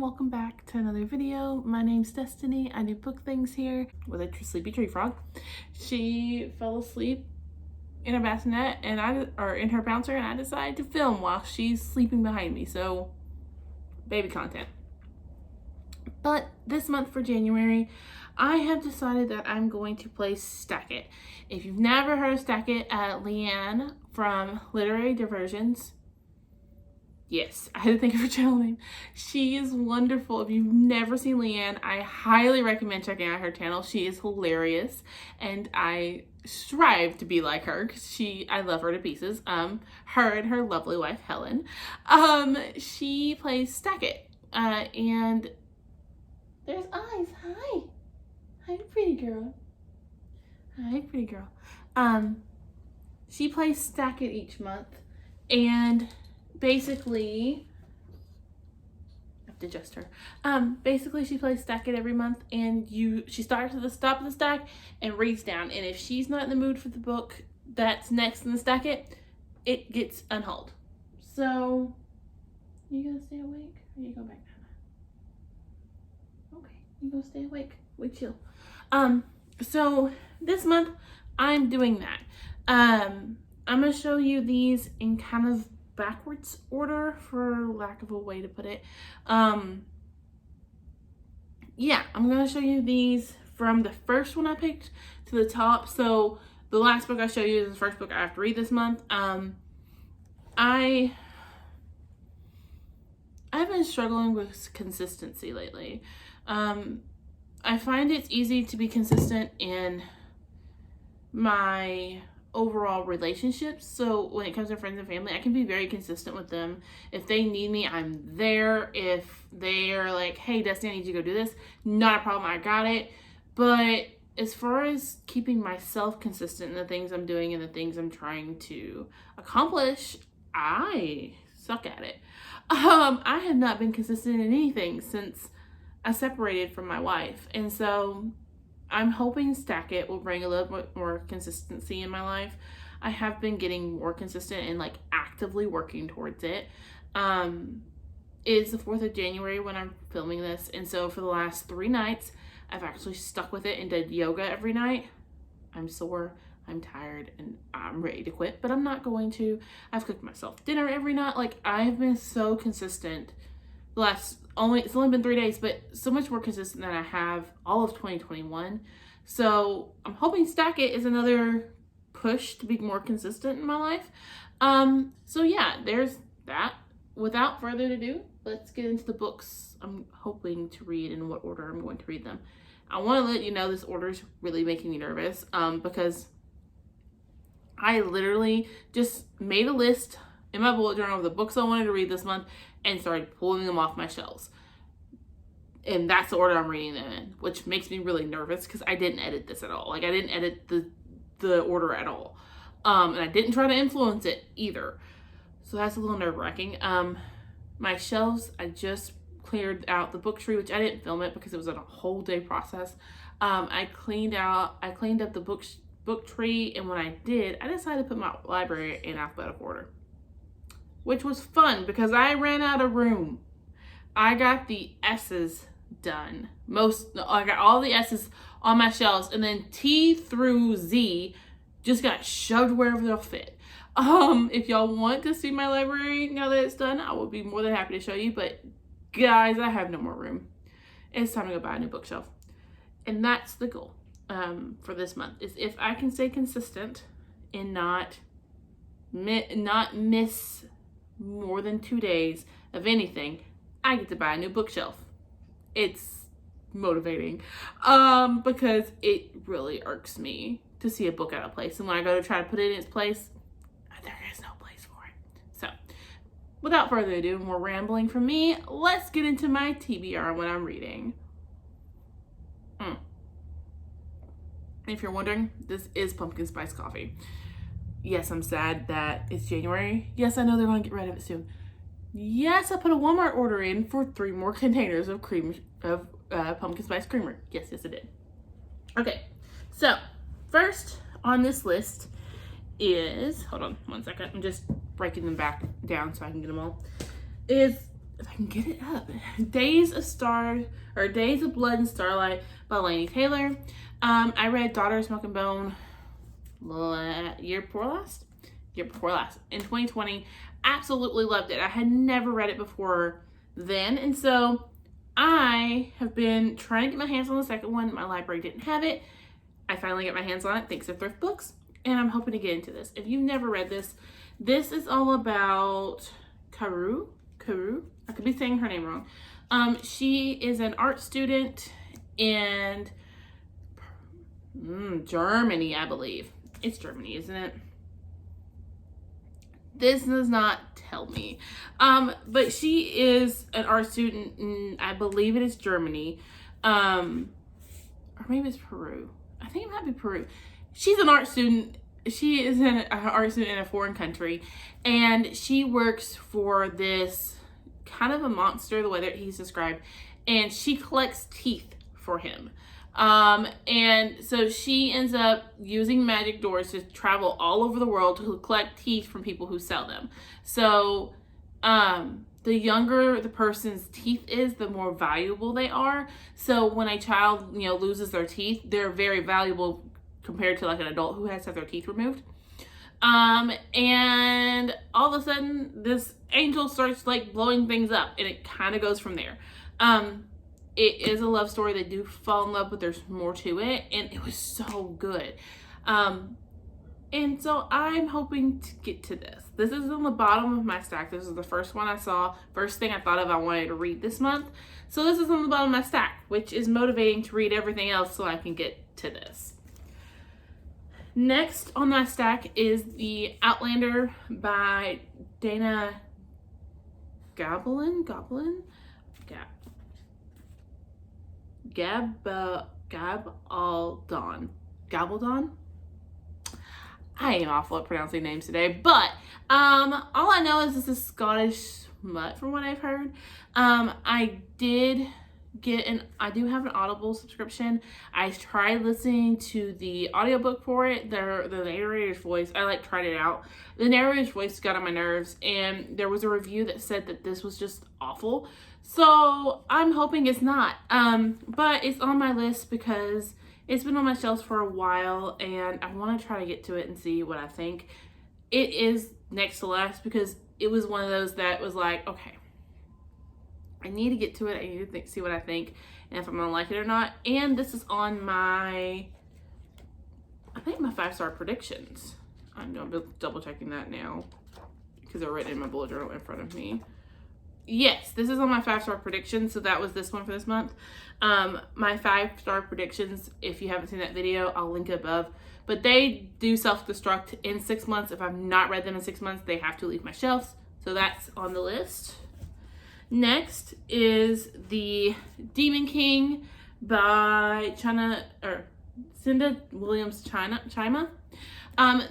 welcome back to another video. My name's Destiny. I do book things here with a sleepy tree frog. She fell asleep in her bassinet or in her bouncer, and I decided to film while she's sleeping behind me. So baby content. But this month for January, I have decided that I'm going to play Stack It. If you've never heard of Stack It, Leanne from Literary Diversions. Yes, I had to think of her channel name. She is wonderful. If you've never seen Leanne, I highly recommend checking out her channel. She is hilarious, and I strive to be like her because I love her to pieces. Her and her lovely wife Helen. She plays Stack It, and there's eyes. Hi, pretty girl. Hi, pretty girl. She plays Stack It each month, and basically, I have to adjust her. Basically she plays Stack It every month, and she starts at the top of the stack and reads down. And if she's not in the mood for the book that's next in the Stack it gets unhauled. So, you gonna stay awake or you go back now? Okay, you gonna stay awake. We chill. So this month I'm doing that. I'm gonna show you these in kind of backwards order, for lack of a way to put it. Yeah, I'm gonna show you these from the first one I picked to the top. So the last book I show you is the first book I have to read this month. I've been struggling with consistency lately. I find it's easy to be consistent in my overall relationships. So when it comes to friends and family, I can be very consistent with them. If they need me, I'm there. If they're like, hey, Destiny, I need you to go do this, not a problem, I got it. But as far as keeping myself consistent in the things I'm doing and the things I'm trying to accomplish, I suck at it. I have not been consistent in anything since I separated from my wife. And so I'm hoping Stack It will bring a little bit more consistency in my life. I have been getting more consistent and like actively working towards it. It's the 4th of January when I'm filming this. And so for the last 3 nights, I've actually stuck with it and did yoga every night. I'm sore, I'm tired, and I'm ready to quit, but I'm not going to. I've cooked myself dinner every night. Like, I have been so consistent it's only been 3 days, but so much more consistent than I have all of 2021. So I'm hoping Stack It is another push to be more consistent in my life. So yeah, there's that. Without further ado, let's get into the books I'm hoping to read and what order I'm going to read them. I want to let you know this order is really making me nervous, because I literally just made a list in my bullet journal of the books I wanted to read this month and started pulling them off my shelves. And that's the order I'm reading them in, which makes me really nervous because I didn't edit this at all. Like, I didn't edit the order at all. And I didn't try to influence it either. So that's a little nerve-wracking. My shelves, I just cleared out the book tree, which I didn't film it because it was a whole day process. I cleaned up the book tree, and when I did, I decided to put my library in alphabetical order, which was fun because I ran out of room. I got the S's done. I got all the S's on my shelves, and then T through Z just got shoved wherever they'll fit. If y'all want to see my library now that it's done, I will be more than happy to show you, but guys, I have no more room. It's time to go buy a new bookshelf. And that's the goal for this month, is if I can stay consistent and not miss more than 2 days of anything, I get to buy a new bookshelf. It's motivating because it really irks me to see a book out of place, and when I go to try to put it in its place, there is no place for it. So without further ado, more rambling from me, let's get into my TBR when I'm reading. If you're wondering, this is pumpkin spice coffee. Yes, I'm sad that it's January. Yes, I know they're going to get rid of it soon. Yes, I put a Walmart order in for 3 more containers of pumpkin spice creamer. Yes, I did. Okay, so first on this list is, hold on one second, I'm just breaking them back down so I can get them all, is if I can get it up, Days of Blood and Starlight by Laini Taylor. I read Daughter of Smoke and Bone year before last in 2020. Absolutely loved it. I had never read it before then, and so I have been trying to get my hands on the second one. My library didn't have it. I finally got my hands on it thanks to Thrift Books, and I'm hoping to get into this. If you've never read this, this is all about Karu. I could be saying her name wrong. She is an art student in Germany, I believe. It's Germany, isn't it? This does not tell me. But she is an art student in, I believe it is Germany. Or maybe it's Peru. I think it might be Peru. She's an art student. She is an art student in a foreign country. And she works for this kind of a monster, the way that he's described. And she collects teeth for him. And so she ends up using magic doors to travel all over the world to collect teeth from people who sell them. So, the younger the person's teeth is, the more valuable they are. So when a child, loses their teeth, they're very valuable compared to like an adult who has to have their teeth removed. And all of a sudden this angel starts like blowing things up, and it kind of goes from there. It is a love story. They do fall in love, but there's more to it, and it was so good. And so I'm hoping to get to this. This is on the bottom of my stack. This is the first one I saw, first thing I thought of I wanted to read this month. So this is on the bottom of my stack, which is motivating to read everything else so I can get to this. Next on my stack is the Outlander by Dana Gabaldon. I am awful at pronouncing names today, but all I know is this is Scottish smut from what I've heard. I do have an Audible subscription. I tried listening to the audiobook for it. The narrator's voice, I tried it out. The narrator's voice got on my nerves, and there was a review that said that this was just awful. So I'm hoping it's not. But it's on my list because it's been on my shelves for a while, and I want to try to get to it and see what I think. It is next to last because it was one of those that was like, okay, I need to get to it. I need to see what I think and if I'm going to like it or not. And this is on my 5-star predictions. I'm going to be double checking that now because they're written in my bullet journal in front of me. Yes, this is on my 5-star predictions. So that was this one for this month. My 5-star predictions, if you haven't seen that video, I'll link it above. But they do self-destruct in 6 months. If I've not read them in 6 months, they have to leave my shelves. So that's on the list. Next is the Demon King by Cinda Williams Chima.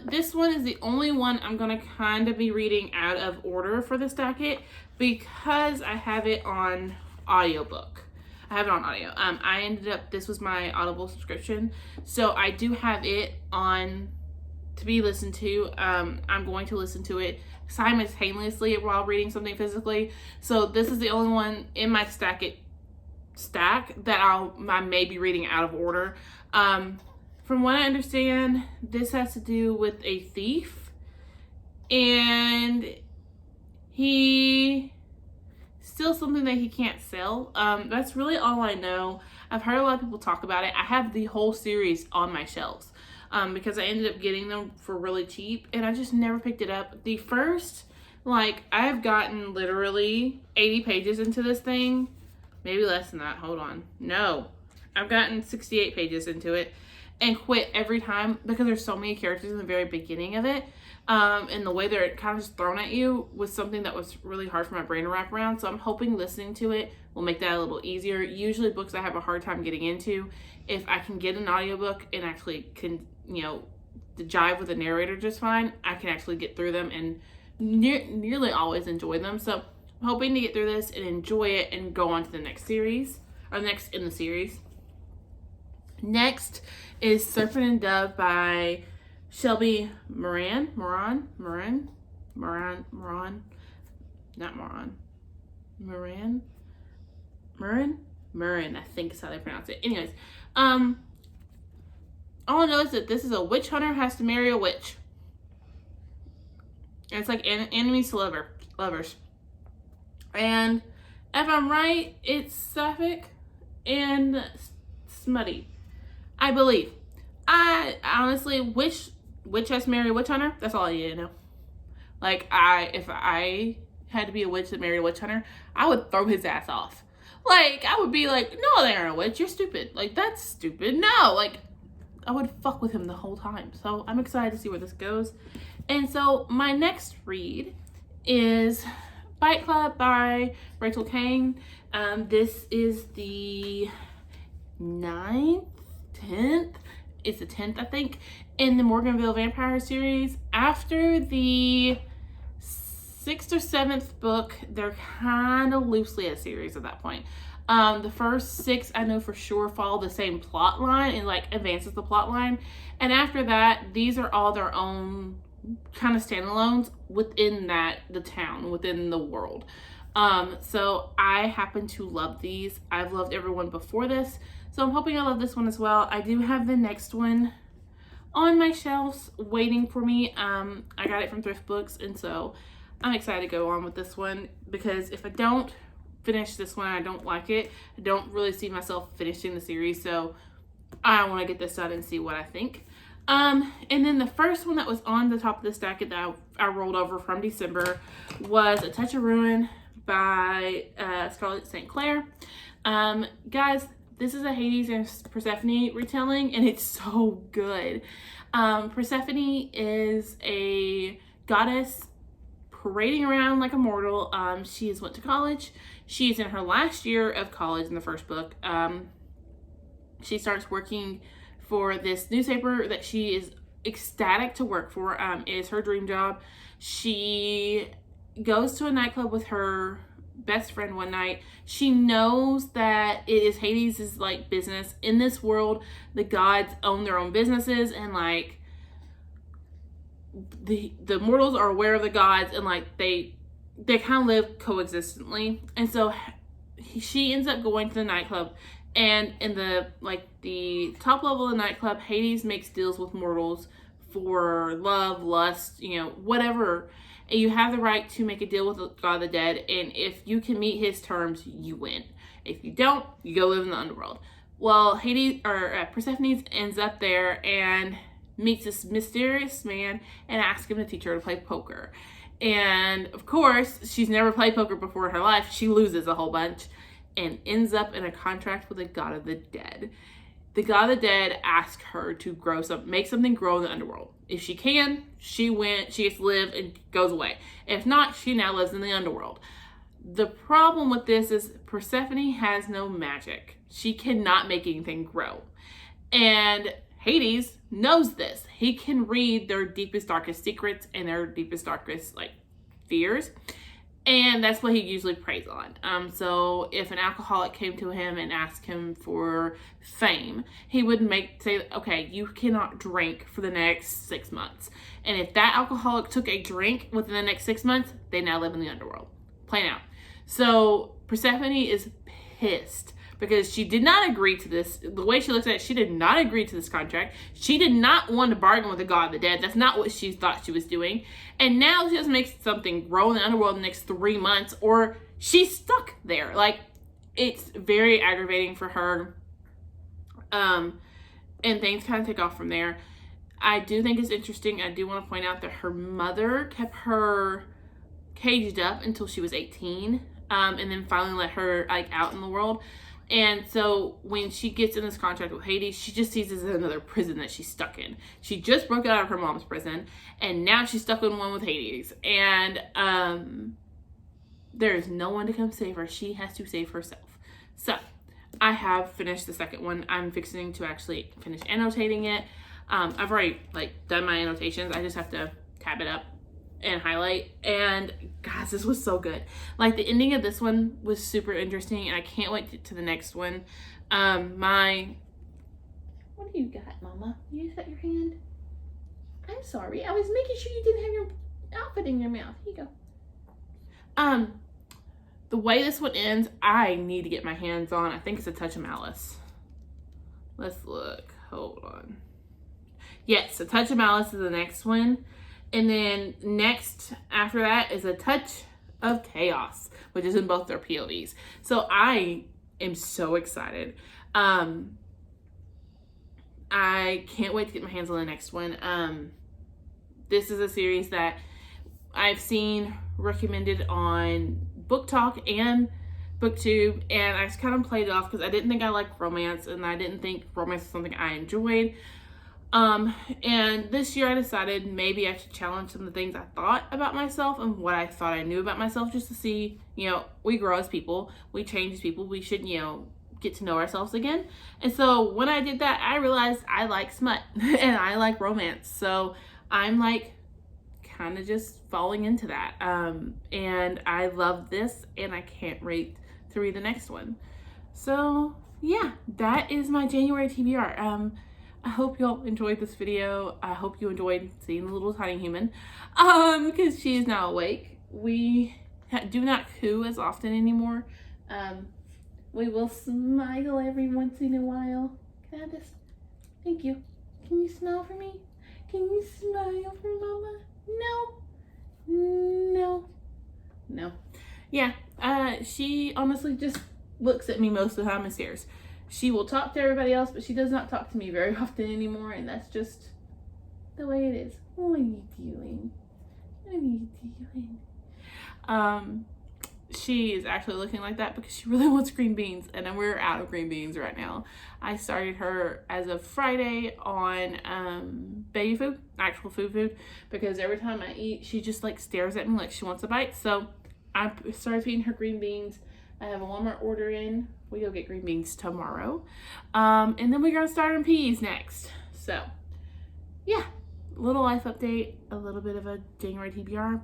This one is the only one I'm going to kind of be reading out of order for the stacket because I have it on audiobook. I have it on audio. This was my Audible subscription, so I do have it on to be listened to. I'm going to listen to it simultaneously while reading something physically. So this is the only one in my stack that I may be reading out of order. From what I understand, this has to do with a thief, and he steals something that he can't sell. That's really all I know. I've heard a lot of people talk about it. I have the whole series on my shelves because I ended up getting them for really cheap, and I just never picked it up. The first, I've gotten literally 80 pages into this thing, maybe less than that. Hold on. No, I've gotten 68 pages into it and quit every time because there's so many characters in the very beginning of it. And the way they're kind of just thrown at you was something that was really hard for my brain to wrap around. So I'm hoping listening to it will make that a little easier. Usually books I have a hard time getting into, if I can get an audiobook and actually can, jive with the narrator just fine, I can actually get through them and nearly always enjoy them. So I'm hoping to get through this and enjoy it and go on to the next series, or next in the series. Next is Serpent and Dove by Shelby Moran. Marin, I think is how they pronounce it. Anyways, all I know is that this is a witch hunter has to marry a witch. And it's like enemies to lovers. And if I'm right, it's sapphic and smutty, I believe. I honestly, witch has to marry a witch hunter. That's all I need to know. Like, if I had to be a witch that married a witch hunter, I would throw his ass off. Like, I would be like, no, they aren't a witch. You're stupid. Like, that's stupid. No, like, I would fuck with him the whole time. So I'm excited to see where this goes. And so my next read is Fight Club by Rachel Kane. This is the 9th, 10th. It's the 10th, I think, in the Morganville Vampire series. After the 6th or 7th book, they're kind of loosely a series at that point. The first 6, I know for sure, follow the same plot line and like advances the plot line. And after that, these are all their own kind of standalones within the town, within the world. So I happen to love these. I've loved everyone before this, so I'm hoping I love this one as well. I do have the next one on my shelves waiting for me. I got it from Thrift Books, and so I'm excited to go on with this one, because if I don't finish this one, I don't like it. I don't really see myself finishing the series, so I want to get this done and see what I think. And then the first one that was on the top of the stack that I rolled over from December was A Touch of Ruin by Scarlett St. Clair. Guys, this is a Hades and Persephone retelling, and it's so good. Persephone is a goddess parading around like a mortal. She has went to college. She's in her last year of college in the first book. She starts working for this newspaper that she is ecstatic to work for. It is her dream job. She goes to a nightclub with her best friend one night. She knows that it is Hades' like business. In this world, the gods own their own businesses, and like the mortals are aware of the gods, and like they kind of live coexistently. And so she ends up going to the nightclub, and in the top level of the nightclub, Hades makes deals with mortals for love, lust, whatever. And you have the right to make a deal with the god of the dead, and if you can meet his terms, you win. If you don't, you go live in the underworld. Well, Persephone ends up there and meets this mysterious man and asks him to teach her to play poker. And of course, she's never played poker before in her life. She loses a whole bunch and ends up in a contract with the god of the dead. The god of the dead asks her to make something grow in the underworld. If she can, she gets to live and goes away. If not, she now lives in the underworld. The problem with this is Persephone has no magic. She cannot make anything grow. And Hades knows this. He can read their deepest, darkest secrets and their deepest, darkest fears. And that's what he usually preys on. So if an alcoholic came to him and asked him for fame, he would say, okay, you cannot drink for the next 6 months. And if that alcoholic took a drink within the next 6 months, they now live in the underworld. Plain out. So Persephone is pissed because she did not agree to this. The way she looks at it, she did not agree to this contract. She did not want to bargain with the god of the dead. That's not what she thought she was doing. And now she just makes something grow in the underworld in the next 3 months, or she's stuck there. It's very aggravating for her. And things kind of take off from there. I do think it's interesting. I do want to point out that her mother kept her caged up until she was 18, and then finally let her out in the world. And so when she gets in this contract with Hades, she just sees this as another prison that she's stuck in. She just broke out of her mom's prison, and now she's stuck in one with Hades. And there is no one to come save her. She has to save herself. So I have finished the second one. I'm fixing to actually finish annotating it. I've already done my annotations. I just have to tab it up and highlight. And guys, this was so good. The ending of this one was super interesting, and I can't wait to the next one. What do you got, Mama? You set your hand? I'm sorry. I was making sure you didn't have your outfit in your mouth. Here you go. the way this one ends, I need to get my hands on. I think it's a touch of malice. Let's look. Hold on. Yes, a touch of malice is the next one. And then next after that is a touch of chaos, which is in both their POVs. So I am so excited. I can't wait to get my hands on the next one. This is a series that I've seen recommended on Book Talk and BookTube, and I just kind of played it off because I didn't think I liked romance, and I didn't think romance was something I enjoyed. And this year I decided maybe I should challenge some of the things I thought about myself and what I thought I knew about myself, just to see, you know, we grow as people, we change as people, we should, you know, get to know ourselves again. And so when I did that, I realized I like smut and I like romance. So I'm like kind of just falling into that. And I love this, and I can't wait to read the next one. So yeah, that is my January TBR. I hope y'all enjoyed this video. I hope you enjoyed seeing the little tiny human, because she is now awake. We do not coo as often anymore. We will smile every once in a while. Can I have this? Thank you. Can you smile for me? Can you smile for Mama? No. Yeah, she honestly just looks at me most of the time and stares. She will talk to everybody else, but she does not talk to me very often anymore, and that's just the way it is. What are you doing? What are you doing? She is actually looking like that because she really wants green beans, and we're out of green beans right now. I started her as of Friday on baby food, actual food, because every time I eat, she just like stares at me like she wants a bite. So I started feeding her green beans. I have a Walmart order in. We go get green beans tomorrow. And then we're gonna start on peas next. So yeah, little life update, a little bit of a January TBR.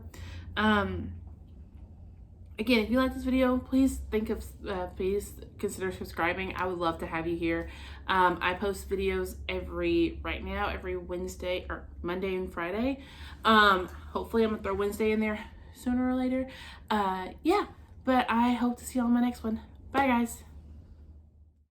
Again, if you like this video, please please consider subscribing. I would love to have you here. I post videos every Wednesday or Monday and Friday. Hopefully I'm gonna throw Wednesday in there sooner or later. Yeah, but I hope to see you on my next one. Bye guys.